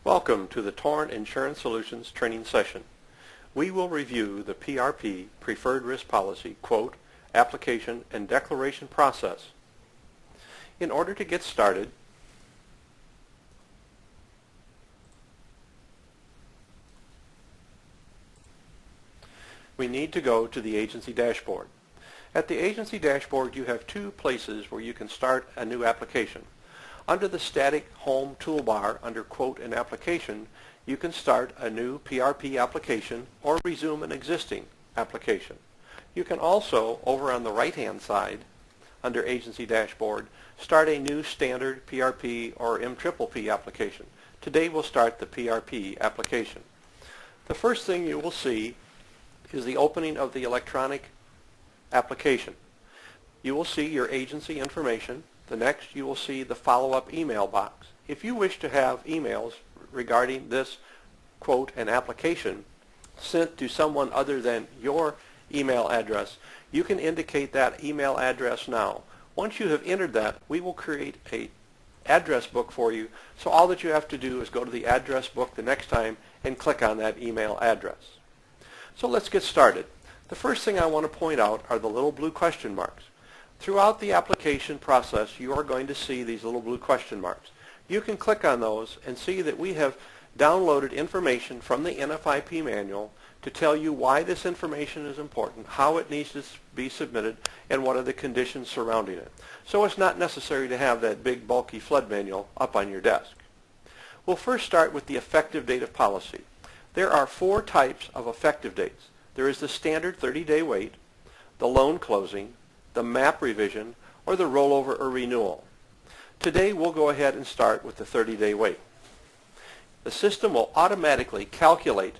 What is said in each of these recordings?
Welcome to the Torrent Insurance Solutions training session. We will review the PRP Preferred Risk Policy quote, application, and declaration process. In order to get started, we need to go to the agency dashboard. At the agency dashboard, you have two places where you can start a new application. Under the static home toolbar under quote and application, you can start a new PRP application or resume an existing application. You can also, over on the right-hand side, under agency dashboard, start a new standard PRP or MPPP application. Today we'll start the PRP application. The first thing you will see is the opening of the electronic application. You will see your agency information. The next, you will see the follow-up email box. If you wish to have emails regarding this quote and application sent to someone other than your email address, you can indicate that email address now. Once you have entered that, we will create an address book for you, so all that you have to do is go to the address book the next time and click on that email address. So let's get started. The first thing I want to point out are the little blue question marks. Throughout the application process, you are going to see these little blue question marks. You can click on those and see that we have downloaded information from the NFIP manual to tell you why this information is important, how it needs to be submitted, and what are the conditions surrounding it. So it's not necessary to have that big bulky flood manual up on your desk. We'll first start with the effective date of policy. There are four types of effective dates. There is the standard 30-day wait, the loan closing, the map revision, or the rollover or renewal. Today we'll go ahead and start with the 30-day wait. The system will automatically calculate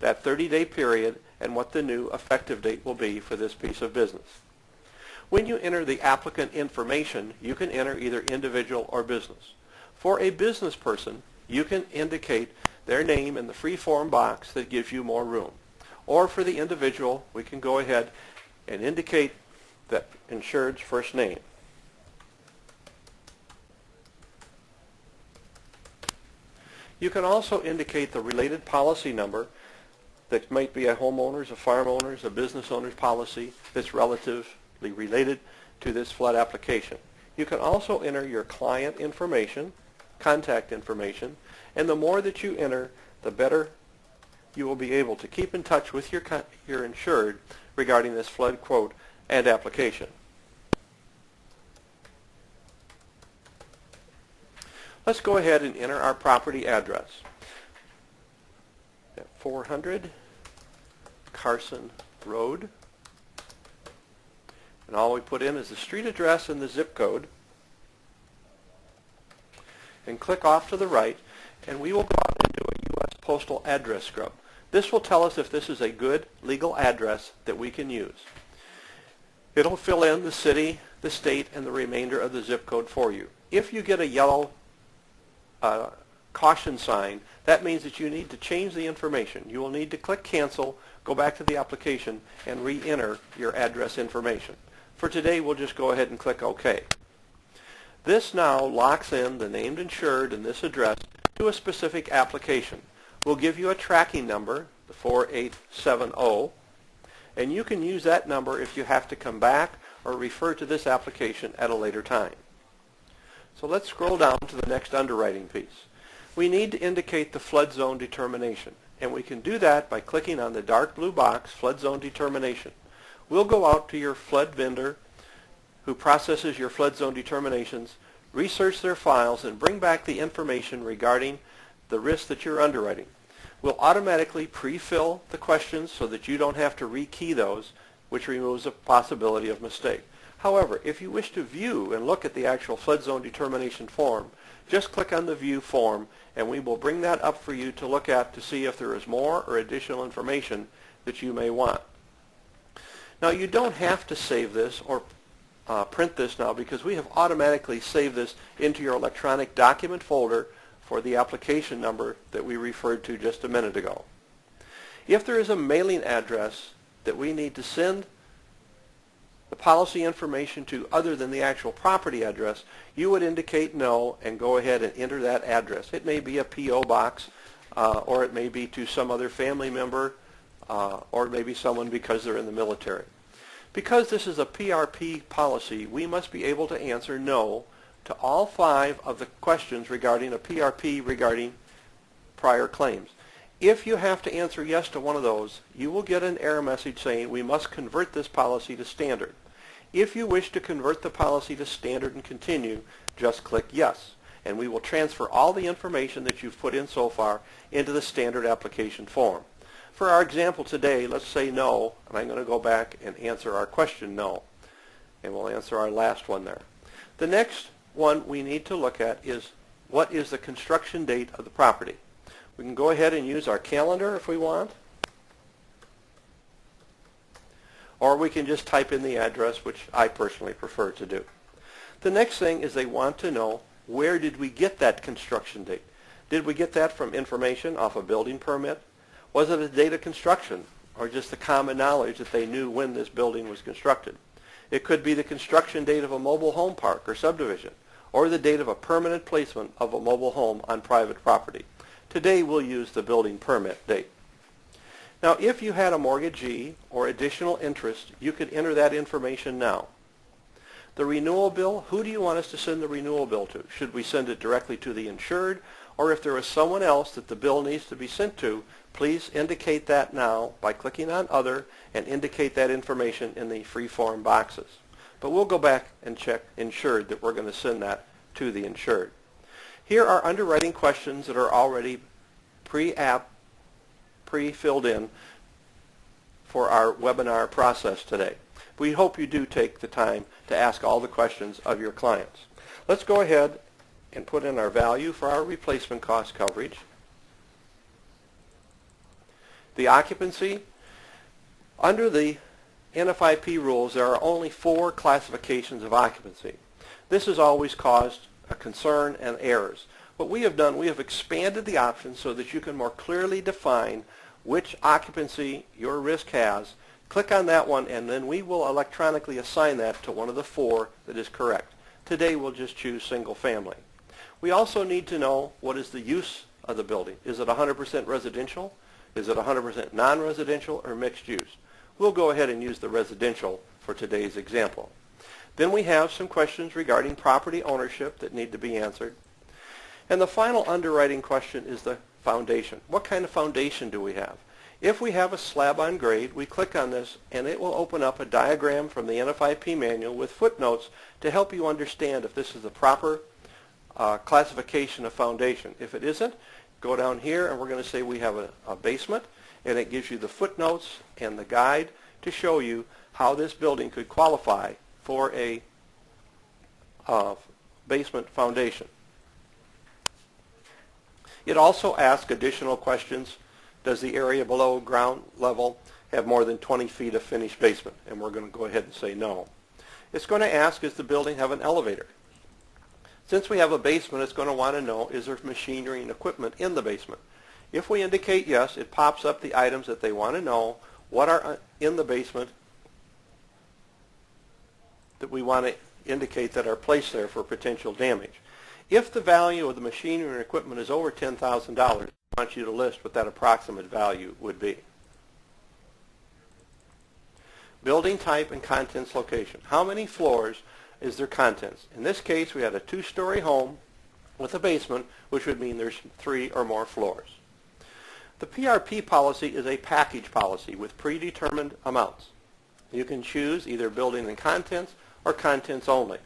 that 30-day period and what the new effective date will be for this piece of business. When you enter the applicant information, you can enter either individual or business. For a business person, you can indicate their name in the free form box that gives you more room. Or for the individual, we can go ahead and indicate the insured's first name. You can also indicate the related policy number that might be a homeowner's, a farm owner's, a business owner's policy that's relatively related to this flood application. You can also enter your client information, contact information, and the more that you enter, the better you will be able to keep in touch with your insured regarding this flood quote and application. Let's go ahead and enter our property address. At 400 Carson Road. And all we put in is the street address and the zip code. And click off to the right, and we will go out and do a U.S. Postal Address Scrub. This will tell us if this is a good legal address that we can use. It'll fill in the city, the state, and the remainder of the zip code for you. If you get a yellow caution sign, that means that you need to change the information. You will need to click cancel, go back to the application, and re-enter your address information. For today, we'll just go ahead and click OK. This now locks in the named insured and this address to a specific application. We'll give you a tracking number, the 4870, and you can use that number if you have to come back or refer to this application at a later time. So let's scroll down to the next underwriting piece. We need to indicate the flood zone determination, and we can do that by clicking on the dark blue box, Flood Zone Determination. We'll go out to your flood vendor who processes your flood zone determinations, research their files, and bring back the information regarding the risk that you're underwriting. We'll automatically pre-fill the questions so that you don't have to rekey those, which removes a possibility of mistake. However, if you wish to view and look at the actual flood zone determination form, just click on the View Form, and we will bring that up for you to look at to see if there is more or additional information that you may want. Now, you don't have to save this or print this now because we have automatically saved this into your electronic document folder for the application number that we referred to just a minute ago. If there is a mailing address that we need to send the policy information to other than the actual property address, you would indicate no and go ahead and enter that address. It may be a P.O. box, or it may be to some other family member, or it may be someone because they're in the military. Because this is a PRP policy, we must be able to answer no to all 5 of the questions regarding a PRP regarding prior claims. If you have to answer yes to one of those, you will get an error message saying we must convert this policy to standard. If you wish to convert the policy to standard and continue, just click yes, and we will transfer all the information that you've put in so far into the standard application form. For our example today, let's say no, and I'm going to go back and answer our question no, and we'll answer our last one there. The next one we need to look at is what is the construction date of the property. We can go ahead and use our calendar if we want, or we can just type in the address, which I personally prefer to do. The next thing is they want to know, where did we get that construction date? Did we get that from information off a building permit? Was it a date of construction, or just the common knowledge that they knew when this building was constructed? It could be the construction date of a mobile home park or subdivision, or the date of a permanent placement of a mobile home on private property. Today we'll use the building permit date. Now if you had a mortgagee or additional interest, you could enter that information now. The renewal bill, who do you want us to send the renewal bill to? Should we send it directly to the insured, or if there is someone else that the bill needs to be sent to, please indicate that now by clicking on Other and indicate that information in the free-form boxes. But we'll go back and check insured that we're going to send that to the insured. Here are underwriting questions that are already pre-filled in for our webinar process today. We hope you do take the time to ask all the questions of your clients. Let's go ahead and put in our value for our replacement cost coverage. The occupancy. Under the NFIP rules, there are only 4 classifications of occupancy. This has always caused a concern and errors. What we have done, we have expanded the options so that you can more clearly define which occupancy your risk has. Click on that one, and then we will electronically assign that to one of the 4 that is correct. Today we'll just choose single family. We also need to know what is the use of the building. Is it 100% residential? Is it 100% non-residential or mixed use? We'll go ahead and use the residential for today's example. Then we have some questions regarding property ownership that need to be answered. And the final underwriting question is the foundation. What kind of foundation do we have? If we have a slab on grade, we click on this and it will open up a diagram from the NFIP manual with footnotes to help you understand if this is the proper classification of foundation. If it isn't, go down here and we're going to say we have a basement, and it gives you the footnotes and the guide to show you how this building could qualify for a basement foundation. It also asks additional questions. Does the area below ground level have more than 20 feet of finished basement? And we're going to go ahead and say no. It's going to ask, does the building have an elevator? Since we have a basement, it's going to want to know, is there machinery and equipment in the basement? If we indicate yes, it pops up the items that they want to know, what are in the basement that we want to indicate that are placed there for potential damage. If the value of the machinery and equipment is over $10,000, I want you to list what that approximate value would be. Building type and contents location. How many floors is their contents? In this case, we had a 2-story home with a basement, which would mean there's 3 or more floors. The PRP policy is a package policy with predetermined amounts. You can choose either building and contents or contents only.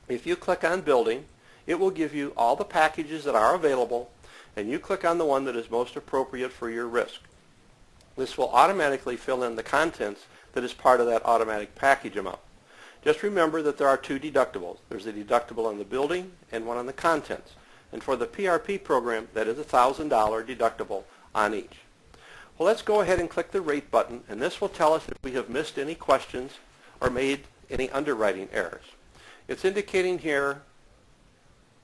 If you click on building, it will give you all the packages that are available, and you click on the one that is most appropriate for your risk. This will automatically fill in the contents that is part of that automatic package amount. Just remember that there are 2 deductibles. There's a deductible on the building and one on the contents. And for the PRP program, that is a $1,000 deductible on each. Well, let's go ahead and click the rate button, and this will tell us if we have missed any questions or made any underwriting errors. It's indicating here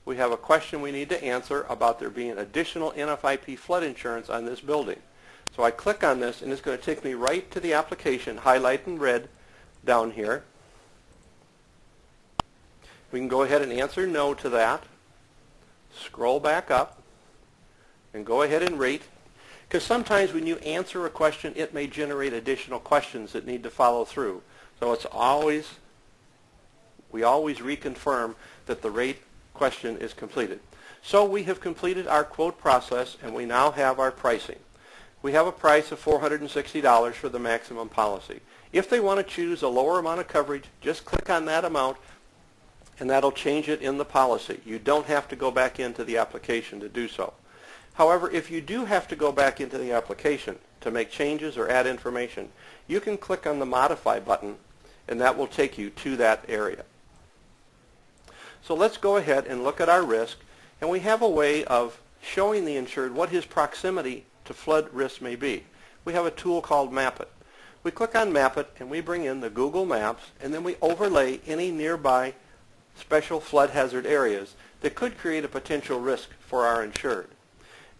we have a question we need to answer about there being additional NFIP flood insurance on this building. So I click on this, and it's going to take me right to the application, highlight in red down here. We can go ahead and answer no to that, scroll back up, and go ahead and rate. Because sometimes when you answer a question, it may generate additional questions that need to follow through. So we always reconfirm that the rate question is completed. So we have completed our quote process, and we now have our pricing. We have a price of $460 for the maximum policy. If they want to choose a lower amount of coverage, just click on that amount, and that'll change it in the policy. You don't have to go back into the application to do so. However, if you do have to go back into the application to make changes or add information, you can click on the Modify button, and that will take you to that area. So let's go ahead and look at our risk, and we have a way of showing the insured what his proximity to flood risk may be. We have a tool called Map It. We click on Map It, and we bring in the Google Maps, and then we overlay any nearby special flood hazard areas that could create a potential risk for our insured.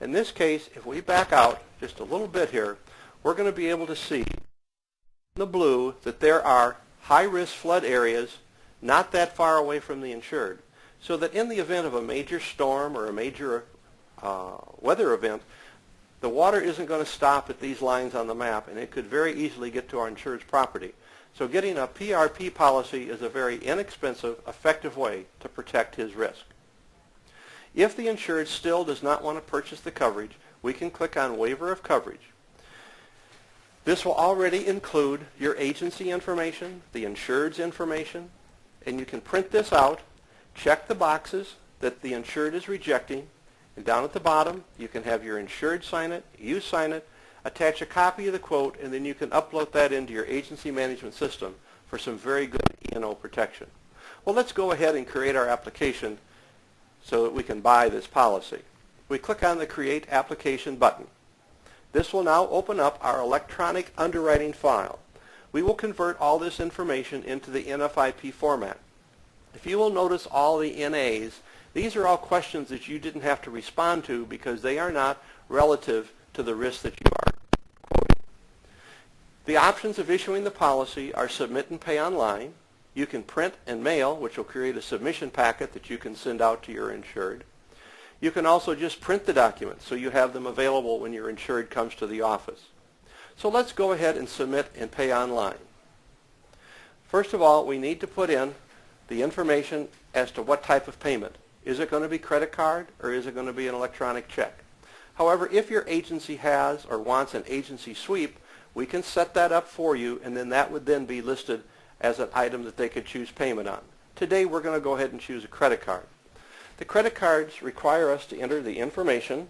In this case, if we back out just a little bit here, we're going to be able to see in the blue that there are high-risk flood areas not that far away from the insured, so that in the event of a major storm or a major weather event, the water isn't going to stop at these lines on the map, and it could very easily get to our insured's property. So getting a PRP policy is a very inexpensive, effective way to protect his risk. If the insured still does not want to purchase the coverage, we can click on Waiver of Coverage. This will already include your agency information, the insured's information, and you can print this out, check the boxes that the insured is rejecting, and down at the bottom you can have your insured sign it, you sign it, attach a copy of the quote, and then you can upload that into your agency management system for some very good E&O protection. Well, let's go ahead and create our application so that we can buy this policy. We click on the Create Application button. This will now open up our electronic underwriting file. We will convert all this information into the NFIP format. If you will notice all the NAs, these are all questions that you didn't have to respond to because they are not relative to the risk that you are quoting. The options of issuing the policy are submit and pay online. You can print and mail, which will create a submission packet that you can send out to your insured. You can also just print the documents so you have them available when your insured comes to the office. So let's go ahead and submit and pay online. First of all, we need to put in the information as to what type of payment. Is it going to be credit card or is it going to be an electronic check? However, if your agency has or wants an agency sweep, we can set that up for you, and then that would then be listed as an item that they could choose payment on. Today we're going to go ahead and choose a credit card. The credit cards require us to enter the information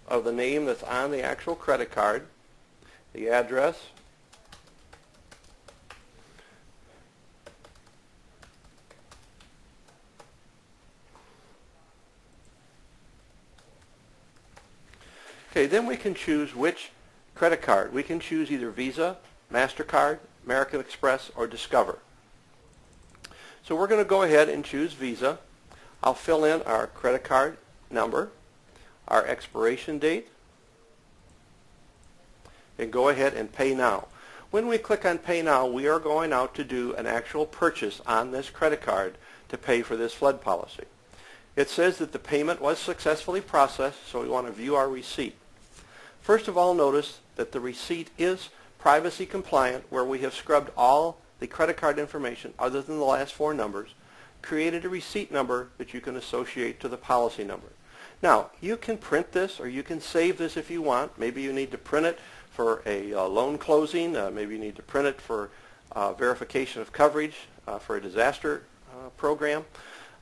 of the name that's on the actual credit card, the address, okay, then we can choose which credit card. We can choose either Visa, MasterCard, American Express, or Discover. So we're going to go ahead and choose Visa. I'll fill in our credit card number, our expiration date, and go ahead and pay now. When we click on pay now, we are going out to do an actual purchase on this credit card to pay for this flood policy. It says that the payment was successfully processed, so we want to view our receipt. First of all, notice that the receipt is privacy compliant, where we have scrubbed all the credit card information other than the last four numbers, created a receipt number that you can associate to the policy number. Now, you can print this or you can save this if you want. Maybe you need to print it for a loan closing. Maybe you need to print it for verification of coverage for a disaster program.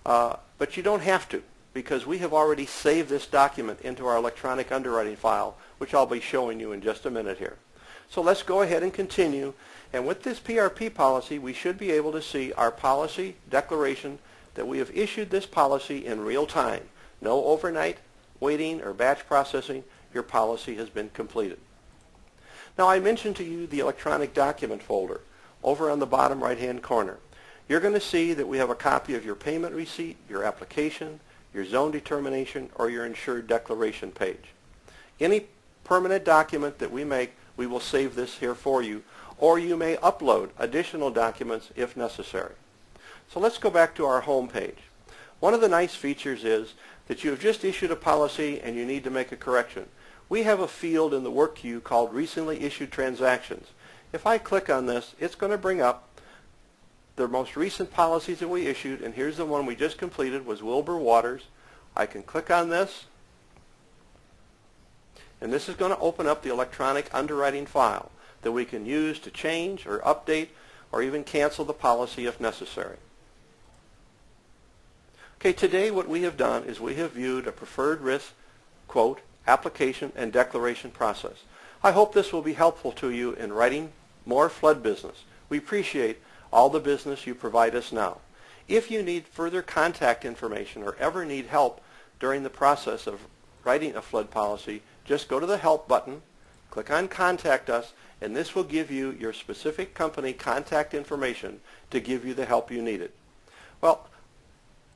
But you don't have to, because we have already saved this document into our electronic underwriting file, which I'll be showing you in just a minute here. So let's go ahead and continue. And with this PRP policy, we should be able to see our policy declaration that we have issued this policy in real time. No overnight waiting or batch processing. Your policy has been completed. Now, I mentioned to you the electronic document folder over on the bottom right-hand corner. You're going to see that we have a copy of your payment receipt, your application, your zone determination, or your insured declaration page. Any permanent document that we make, we will save this here for you, or you may upload additional documents if necessary. So let's go back to our home page. One of the nice features is that you have just issued a policy and you need to make a correction. We have a field in the work queue called Recently Issued Transactions. If I click on this, it's going to bring up the most recent policies that we issued, and here's the one we just completed, was Wilbur Waters. I can click on this, and this is going to open up the electronic underwriting file that we can use to change or update or even cancel the policy if necessary. Okay, today what we have done is we have viewed a preferred risk quote, application, and declaration process. I hope this will be helpful to you in writing more flood business. We appreciate all the business you provide us now. If you need further contact information or ever need help during the process of writing a flood policy, just go to the Help button, click on Contact Us, and this will give you your specific company contact information to give you the help you needed. Well,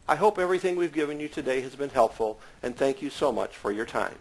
I hope everything we've given you today has been helpful, and thank you so much for your time.